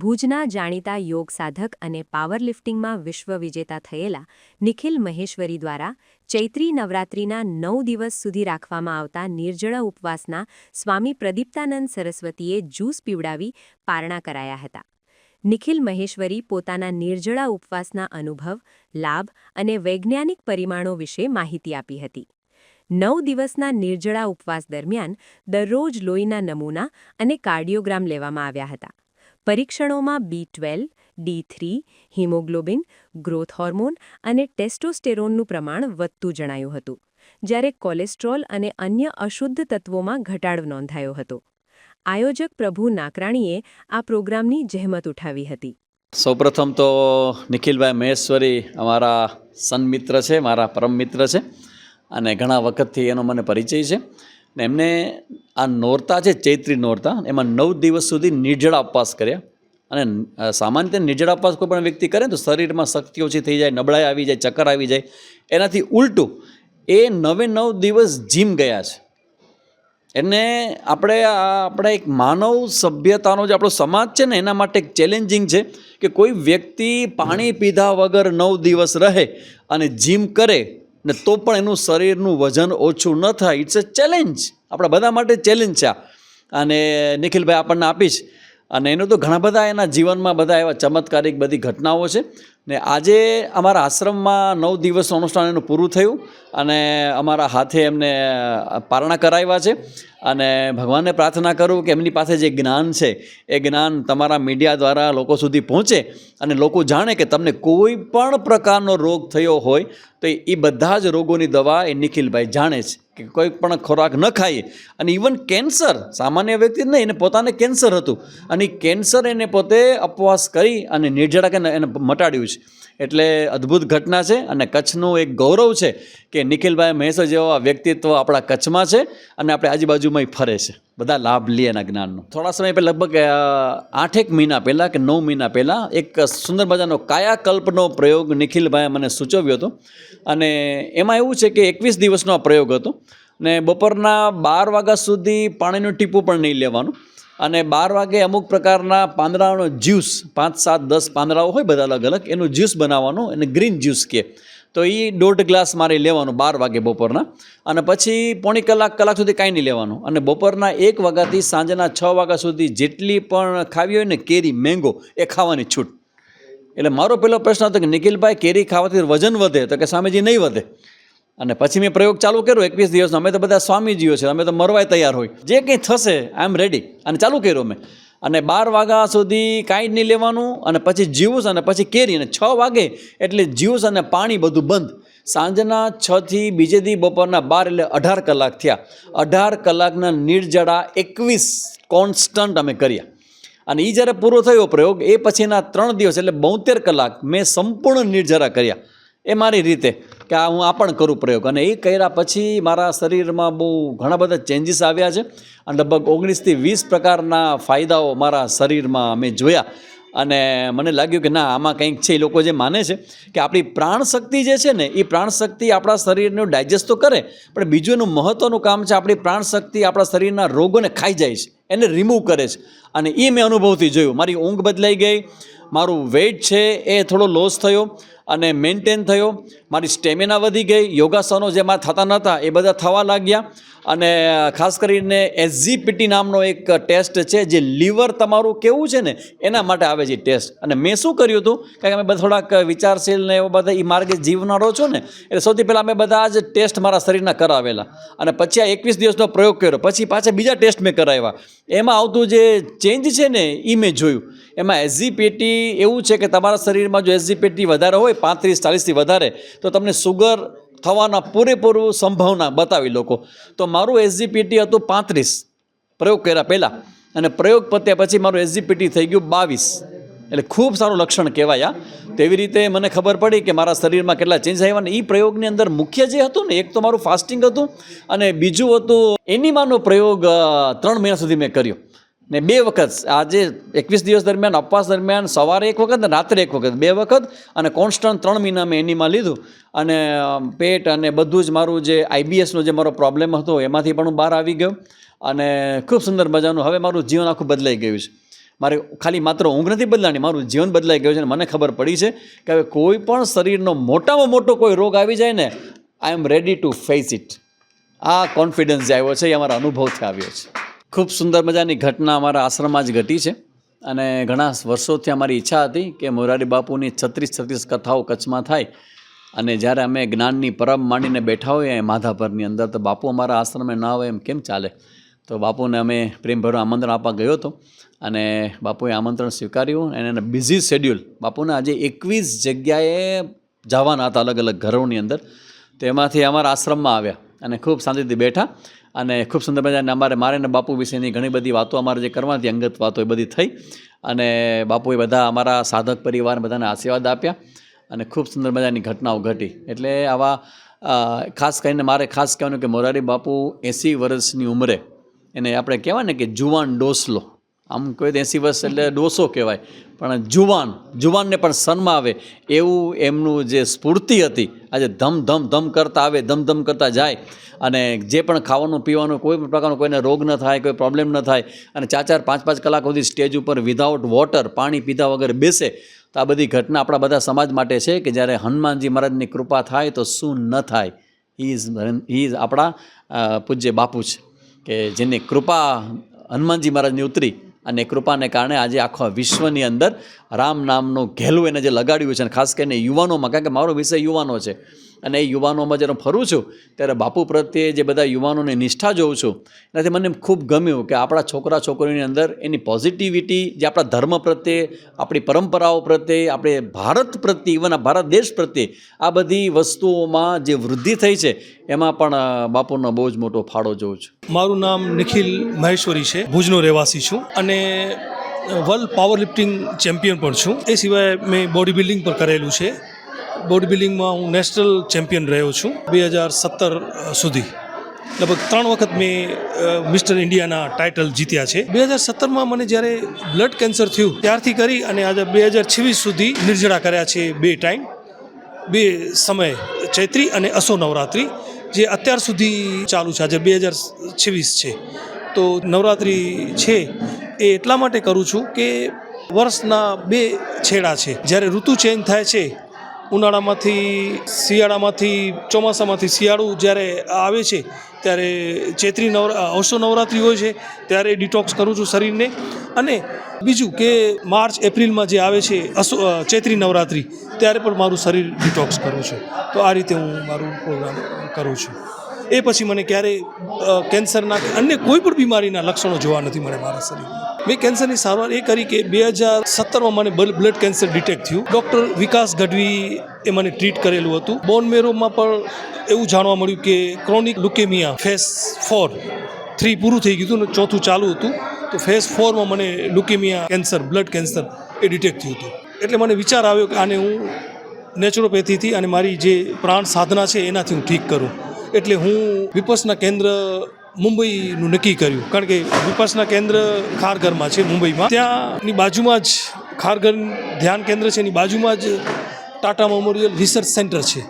ભુજના જાણીતા યોગ સાધક અને પાવરલિફ્ટિંગમાં વિશ્વ વિજેતા થયેલા નિખિલ મહેશ્વરી દ્વારા ચૈત્રી નવરાત્રિના 9 દિવસ સુધી રાખવામાં આવતા નિર્જળા ઉપવાસના સ્વામી પ્રદીપ્તાનંદ સરસ્વતીએ જ્યુસ પીવડાવી પારણા કરાયા હતા. નિખિલ મહેશ્વરી પોતાના નિર્જળા ઉપવાસના અનુભવ, લાભ અને વૈજ્ઞાનિક પરિમાણો વિશે માહિતી આપી હતી. 9 દિવસના નિર્જળા ઉપવાસ દરમિયાન દરરોજ લોહીના નમૂના અને કાર્ડિયોગ્રામ લેવામાં આવ્યા હતા. પરીક્ષણોમાં B12, D3, haemoglobin, growth hormone અને ટેસ્ટોસ્ટેરોનનું પ્રમાણ વધતું જણાયું હતું, જ્યારે કોલેસ્ટ્રોલ અને અન્ય અશુદ્ધ તત્વોમાં ઘટાડો નોંધાયો હતો. આયોજક પ્રભુ નાકરાણીએ આ પ્રોગ્રામની જહેમત ઉઠાવી હતી. સૌપ્રથમ તો નિખિલભાઈ મહેશ્વરી અમારા સન્મિત્ર છે, મારા પરમ મિત્ર છે અને ઘણા વખતથી એનો મને પરિચય છે. ને એમને આ નોરતા છે, ચૈત્રી નોરતા, એમાં 9 દિવસ સુધી નિર્જળા ઉપવાસ કર્યા. અને સામાન્ય રીતે નિર્જળા ઉપવાસ કોઈ પણ વ્યક્તિ કરે તો શરીરમાં શક્તિ ઓછી થઈ જાય, નબળાઈ આવી જાય, ચક્કર આવી જાય. એનાથી ઉલટું એ 9 દિવસ જીમ ગયા છે. એને આપણે એક માનવ સભ્યતાનો જે આપણો સમાજ છે ને, એના માટે એક ચેલેન્જિંગ છે કે કોઈ વ્યક્તિ પાણી પીધા વગર 9 દિવસ રહે અને જીમ કરે ને તો પણ એનું શરીરનું વજન ઓછું ન થાય. ઇટ્સ અ ચેલેન્જ, આપણા બધા માટે ચેલેન્જ છે. અને નિખિલભાઈ આપણને આપીશ. અને એનું તો ઘણા બધા એના જીવનમાં બધા એવા ચમત્કારિક બધી ઘટનાઓ છે. ને આજે અમારા આશ્રમમાં 9 દિવસનું અનુષ્ઠાન એનું પૂરું થયું અને અમારા હાથે એમને પારણા કરાવ્યા છે. અને ભગવાનને પ્રાર્થના કરું કે એમની પાસે જે જ્ઞાન છે એ જ્ઞાન તમારા મીડિયા દ્વારા લોકો સુધી પહોંચે અને લોકો જાણે કે તમને કોઈ પણ પ્રકારનો રોગ થયો હોય તો એ બધા જ રોગોની દવા એ નિખિલભાઈ જાણે છે. કે કોઈ પણ ખોરાક ન ખાઈએ. અને ઇવન કેન્સર, સામાન્ય વ્યક્તિ જ નહીં, એને પોતાને કેન્સર હતું અને કેન્સર એને પોતે ઉપવાસ કરી અને નિર્જળા કરીને એને મટાડ્યું છે. એટલે અદ્ભુત ઘટના છે અને કચ્છનું એક ગૌરવ છે કે નિખિલભાઈ મહેશ્વરી જેવા વ્યક્તિત્વ આપણા કચ્છમાં છે અને આપણે આજુબાજુમાં ફરે છે. બધા લાભ લે એના જ્ઞાનનો. થોડા સમય પહેલાં, લગભગ 8 મહિના પહેલાં કે 9 મહિના પહેલાં એક સુંદર મજાનો કાયાકલ્પનો પ્રયોગ નિખિલભાઈએ મને સૂચવ્યો હતો. અને એમાં એવું છે કે 21 દિવસનો આ પ્રયોગ હતો ને બપોરના 12 વાગ્યા સુધી પાણીનું ટીપું પણ નહીં લેવાનું. અને 12 વાગે અમુક પ્રકારના પાંદડાનો જ્યુસ, 5, 7, 10 પાંદડાઓ હોય બધા અલગ અલગ, એનું જ્યુસ બનાવવાનું, એને ગ્રીન જ્યુસ કહે. તો એ 1.5 ગ્લાસ મારે લેવાનું 12 વાગે બપોરના. અને પછી પોણી કલાક સુધી કાંઈ નહીં લેવાનું. અને બપોરના 1 વાગ્યાથી સાંજના 6 વાગ્યા સુધી જેટલી પણ ખાવી હોય ને કેરી, મેંગો, એ ખાવાની છૂટ. એટલે મારો પહેલો પ્રશ્ન હતો કે નિખિલભાઈ, કેરી ખાવાથી વજન વધે? તો કે સ્વામીજી નહીં વધે. અને પછી મેં પ્રયોગ ચાલુ કર્યો 21 દિવસનો. અમે તો બધા સ્વામીજીઓ છે, અમે તો મરવાય તૈયાર હોય, જે કંઈ થશે આઈ એમ રેડી. અને ચાલુ કર્યો મેં. અને 12 વાગ્યા સુધી કાંઈ જ નહીં લેવાનું અને પછી જ્યુસ અને પછી કેરી. અને 6 વાગે એટલે જ્યુસ અને પાણી બધું બંધ. સાંજના 6 થી બીજે દી બપોરના 12 એટલે 18 કલાક થયા. 18 કલાકના નિર્જળા 21 કોન્સ્ટન્ટ અમે કર્યા. અને એ જ્યારે પૂરો થયો પ્રયોગ, એ પછીના 3 દિવસ એટલે 72 કલાક મેં સંપૂર્ણ નિર્જળા કર્યા. એ મારી રીતે કે હું આ પણ કરું પ્રયોગ. અને એ કર્યા પછી મારા શરીરમાં બહુ ઘણા બધા ચેન્જીસ આવ્યા છે. અને લગભગ 19 થી 20 પ્રકારના ફાયદાઓ મારા શરીરમાં મેં જોયા. અને મને લાગ્યું કે ના, આમાં કંઈક છે. એ લોકો જે માને છે કે આપણી પ્રાણશક્તિ જે છે ને, એ પ્રાણશક્તિ આપણા શરીરનું ડાયજેસ્ટ તો કરે, પણ બીજું એનું મહત્ત્વનું કામ છે, આપણી પ્રાણશક્તિ આપણા શરીરના રોગોને ખાઈ જાય છે, એને રિમૂવ કરે છે. અને એ મેં અનુભવથી જોયું. મારી ઊંઘ બદલાઈ ગઈ, મારું વેઇટ છે એ થોડો લોસ થયો અને મેન્ટેન થયો, મારી સ્ટેમિના વધી ગઈ, યોગાસનો જે મારા થતા નહોતા એ બધા થવા લાગ્યા. અને ખાસ કરીને SGPT નામનો એક ટેસ્ટ છે, જે લીવર તમારું કેવું છે ને એના માટે આવે છે ટેસ્ટ. અને મેં શું કર્યું હતું, કારણ કે અમે બધા થોડાક વિચારશીલ ને એવા બધા એ માર્ગે જીવનારો છો ને, એટલે સૌથી પહેલાં અમે બધા જ ટેસ્ટ મારા શરીરના કરાવેલા. અને પછી આ 21 દિવસનો પ્રયોગ કર્યો. પછી પાછા બીજા ટેસ્ટ મેં કરાવ્યા. એમાં આવતું જે ચેન્જ છે ને એ મેં જોયું. એમાં SGPT એવું છે કે તમારા શરીરમાં જો SGPT વધારે હોય, 35-40થી વધારે, તો તમને સુગર થવાના પૂરેપૂરું સંભાવના બતાવી લોકો. તો મારું SGPT હતું 35 પ્રયોગ કર્યા પહેલાં. અને પ્રયોગ પત્યા પછી મારું SGPT થઈ ગયું 22. એટલે ખૂબ સારું લક્ષણ કહેવાય. તેવી રીતે મને ખબર પડી કે મારા શરીરમાં કેટલા ચેન્જ આવ્યા. અને એ પ્રયોગની અંદર મુખ્ય જે હતું ને, એક તો મારું ફાસ્ટિંગ હતું અને બીજું હતું એનીમાનો પ્રયોગ 3 મહિના સુધી મેં કર્યો. ને 2 વખત, આજે 21 દિવસ દરમિયાન ઉપવાસ દરમિયાન સવારે 1 વખત ને રાત્રે 1 વખત, 2 વખત. અને કોન્સ્ટન્ટ 3 મહિના મેં એનીમાં લીધું. અને પેટ અને બધું જ મારું જે IBSનો જે મારો પ્રોબ્લેમ હતો એમાંથી પણ હું બહાર આવી ગયો. અને ખૂબ સુંદર મજાનું હવે મારું જીવન આખું બદલાઈ ગયું છે. મારે ખાલી માત્ર ઊંઘ નથી બદલાણી, મારું જીવન બદલાઈ ગયું છે અને મને ખબર પડી છે કે હવે કોઈ પણ શરીરનો મોટામાં મોટો કોઈ રોગ આવી જાય ને, આઈ એમ રેડી ટુ ફેસ ઇટ. આ કોન્ફિડન્સ જે આવ્યો છે એ અમારા અનુભવથી આવ્યો છે. ખૂબ સુંદર મજાની ઘટના અમારા આશ્રમમાં જ ઘટી છે અને ઘણા વર્ષોથી અમારી ઈચ્છા હતી કે મોરારી બાપુની 36 કથાઓ કચ્છમાં થાય અને જ્યારે અમે જ્ઞાનની પરબ માંડીને બેઠા હોઈએ માધાપરની અંદર, તો બાપુ અમારા આશ્રમે ન આવે એમ કેમ ચાલે? તો બાપુને અમે પ્રેમભર્યું આમંત્રણ આપવા ગયો હતો અને બાપુએ આમંત્રણ સ્વીકાર્યું અને એના બિઝી શેડ્યુલ, બાપુને આજે 21 જગ્યાએ જવાના હતા અલગ અલગ ઘરોની અંદર, તેમાંથી અમારા આશ્રમમાં આવ્યા અને ખૂબ શાંતિથી બેઠા અને ખૂબ સુંદર મજાને મારે ને બાપુ વિશેની ઘણી બધી વાતો અમારે જે કરવાની હતી, અંગત વાતો એ બધી થઈ અને બાપુએ બધા અમારા સાધક પરિવારને બધાને આશીર્વાદ આપ્યા અને ખૂબ સુંદર મજાની ઘટનાઓ ઘટી. એટલે આવા ખાસ કરીને મારે ખાસ કહેવાનું કે મોરારી બાપુ 80 વર્ષની ઉંમરે, એને આપણે કહેવાય ને કે જુવાન ડોસલો, આમ કોઈ 80 વર્ષ એટલે ડોસો કહેવાય, પણ જુવાનને પણ સન્માન આવે એવું એમનું જે સ્ફૂર્તિ હતી, આજે ધમ કરતા આવે, ધમ કરતા જાય અને જે પણ ખાવાનું પીવાનું કોઈ પણ પ્રકારનો કોઈને રોગ ન થાય, કોઈ પ્રોબ્લેમ ન થાય અને 4-5 કલાક સુધી સ્ટેજ ઉપર વિધાઉટ વોટર, પાણી પીધા વગર બેસે. તો આ બધી ઘટના આપણા બધા સમાજ માટે છે કે જ્યારે હનુમાનજી મહારાજની કૃપા થાય તો શું ન થાય. હી ઇઝ આપણા પૂજ્ય બાપુ છે કે જેની કૃપા હનુમાનજી મહારાજની ઉતરી અને કૃપાને કારણે આજે આખા વિશ્વની અંદર રામ નામનું ઘેલું એને જે લગાડ્યું છે અને ખાસ કરીને યુવાનોમાં, કારણ કે મારો વિષય યુવાનો છે અને એ યુવાનોમાં જ્યારે હું ફરું છું ત્યારે બાપુ પ્રત્યે જે બધા યુવાનોની નિષ્ઠા જોઉં છું એનાથી મને ખૂબ ગમ્યું કે આપણા છોકરા છોકરીઓની અંદર એની પોઝિટિવિટી, જે આપણા ધર્મ પ્રત્યે, આપણી પરંપરાઓ પ્રત્યે, આપણે ભારત પ્રત્યે, ઇવન આ ભારત દેશ પ્રત્યે આ બધી વસ્તુઓમાં જે વૃદ્ધિ થઈ છે એમાં પણ બાપુનો બહુ જ મોટો ફાળો જોઉં છું. મારું નામ નિખિલ મહેશ્વરી છે, ભુજનો રહેવાસી છું અને વર્લ્ડ પાવર લિફ્ટિંગ ચેમ્પિયન પણ છું. એ સિવાય મેં બોડી બિલ્ડિંગ પણ કરેલું છે. બોડી બિલ્ડિંગમાં હું નેશનલ ચેમ્પિયન રહ્યો છું 2017 સુધી. લગભગ 3 વખત મેં મિસ્ટર ઇન્ડિયાના ટાઇટલ જીત્યા છે. 2017માં મને જ્યારે બ્લડ કેન્સર થયું ત્યારથી કરી અને આજે 2026 સુધી નિર્જળા કર્યા છે 2 ટાઈમ, 2 સમય, ચૈત્રી અને અસો નવરાત્રિ, જે અત્યાર સુધી ચાલુ છે. આજે 2026 છે તો નવરાત્રિ છે એ એટલા માટે કરું છું કે વર્ષના 2 છેડા છે. જ્યારે ઋતુ ચેન્જ થાય છે, ઉનાળામાંથી શિયાળામાંથી ચોમાસામાંથી શિયાળું જ્યારે આવે છે ત્યારે ચૈત્રી અસો નવરાત્રિ હોય છે ત્યારે ડિટોક્સ કરું છું શરીરને. અને બીજું કે માર્ચ એપ્રિલમાં જે આવે છે ચૈત્રી નવરાત્રિ ત્યારે પણ મારું શરીર ડિટોક્સ કરું છું. તો આ રીતે હું મારું પ્રોગ્રામ કરું છું. એ પછી મને ક્યારેય કેન્સરના કે અન્ય કોઈ પણ બીમારીના લક્ષણો જોવા નથી મળે મારા શરીરમાં. મેં કેન્સરની સારવાર એ કરી કે 2017માં મને બ્લડ કેન્સર ડિટેક્ટ થયું. ડૉક્ટર વિકાસ ગઢવી એ મને ટ્રીટ કરેલું હતું. બોન મેરોમાં પણ એવું જાણવા મળ્યું કે ક્રોનિક લ્યુકેમિયા ફેઝ 3 પૂરું થઈ ગયું હતું ને 4થું ચાલુ હતું. તો ફેઝ 4માં મને લ્યુકેમિયા કેન્સર, બ્લડ કેન્સર એ ડિટેક્ટ થયું હતું. એટલે મને વિચાર આવ્યો કે આને હું નેચરોપેથીથી અને મારી જે પ્રાણ સાધના છે એનાથી હું ઠીક કરું. એટલે હું વિપસના કેન્દ્ર મુંબઈનું નક્કી કર્યું, કારણ કે વિપસના કેન્દ્ર ખારઘરમાં છે મુંબઈમાં. ત્યાંની બાજુમાં જ ખારઘર ધ્યાન કેન્દ્ર છે, એની બાજુમાં જ ટાટા મેમોરિયલ રિસર્ચ સેન્ટર છે.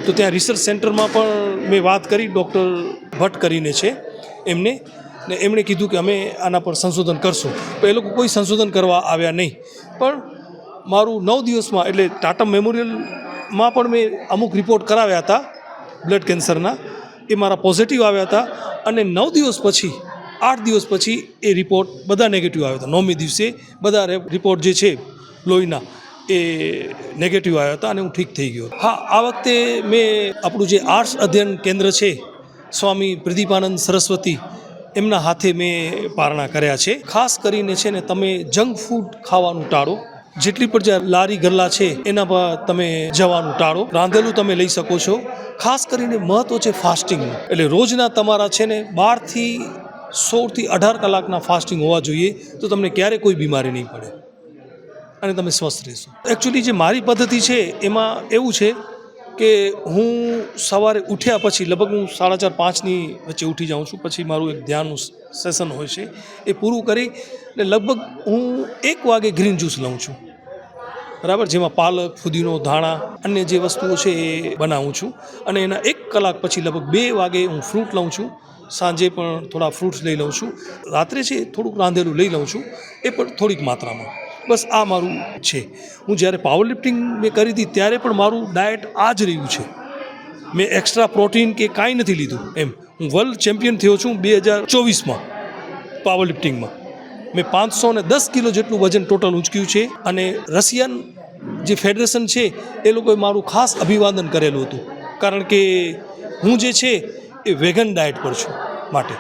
તો ત્યાં રિસર્ચ સેન્ટરમાં પણ મેં વાત કરી, ડૉક્ટર ભટ્ટ કરીને છે એમને, ને એમણે કીધું કે અમે આના પર સંશોધન કરશું. તો એ લોકો કોઈ સંશોધન કરવા આવ્યા નહીં. પણ મારું 9 દિવસમાં, એટલે ટાટા મેમોરિયલમાં પણ મેં અમુક રિપોર્ટ કરાવ્યા હતા બ્લડ કેન્સરના, એ મારા પોઝિટિવ આવ્યા હતા. અને 9 દિવસ પછી, 8 દિવસ પછી એ રિપોર્ટ બધા નેગેટિવ આવ્યા હતા. 9મી દિવસે બધા રિપોર્ટ જે છે લોહીના એ નેગેટિવ આવ્યા હતા અને હું ઠીક થઈ ગયો. હા, આ વખતે મેં આપણું જે આર્ટ્સ અધ્યયન કેન્દ્ર છે સ્વામી પ્રદીપાનંદ સરસ્વતી, એમના હાથે મેં પારણા કર્યા છે. ખાસ કરીને છે ને તમે જંક ફૂડ ખાવાનું ટાળો. જેટલી પણ જ્યાં લારી ગલ્લા છે એના પર તમે જવાનું ટાળો. રાંધેલું તમે લઈ શકો છો. ખાસ કરીને મહત્વ છે ફાસ્ટિંગનું. એટલે રોજના તમારા છે ને 12 થી 16 થી 18 કલાકના ફાસ્ટિંગ હોવા જોઈએ. તો તમને ક્યારેય કોઈ બીમારી નહીં પડે અને તમે સ્વસ્થ રહેશો. એકચ્યુઅલી જે મારી પદ્ધતિ છે એમાં એવું છે કે હું સવારે ઉઠ્યા પછી લગભગ હું 4:30-5ની વચ્ચે ઉઠી જાઉં છું. પછી મારું એક ધ્યાનનું સેશન હોય છે, એ પૂરું કરી એટલે લગભગ હું 1 વાગે ગ્રીન જ્યુસ લઉં છું, બરાબર, જેમાં પાલક, ફુદીનો, ધાણા, અન્ય જે વસ્તુઓ છે એ બનાવું છું. અને એના 1 કલાક પછી લગભગ 2 વાગે હું ફ્રૂટ લઉં છું સાંજે પણ થોડા ફ્રૂટ્સ લઈ લઉં છું, રાત્રે છે થોડુંક રાંધેલું લઈ લઉં છું, એ પણ થોડીક માત્રામાં. બસ આ મારું છે. હું જ્યારે પાવર લિફ્ટિંગ મેં કરી હતી ત્યારે પણ મારું ડાયટ આ જ રહ્યું છે. મેં એક્સ્ટ્રા પ્રોટીન કે કાંઈ નથી લીધું એમ. હું વર્લ્ડ ચેમ્પિયન થયો છું 2024માં પાવર લિફ્ટિંગમાં. મેં 510 કિલો જેટલું વજન ટોટલ ઉંચક્યું છે. અને રશિયન જે ફેડરેશન છે એ લોકોએ મારું ખાસ અભિવાદન કરેલું હતું, કારણ કે હું જે છે એ વેગન ડાયટ પર છું માટે.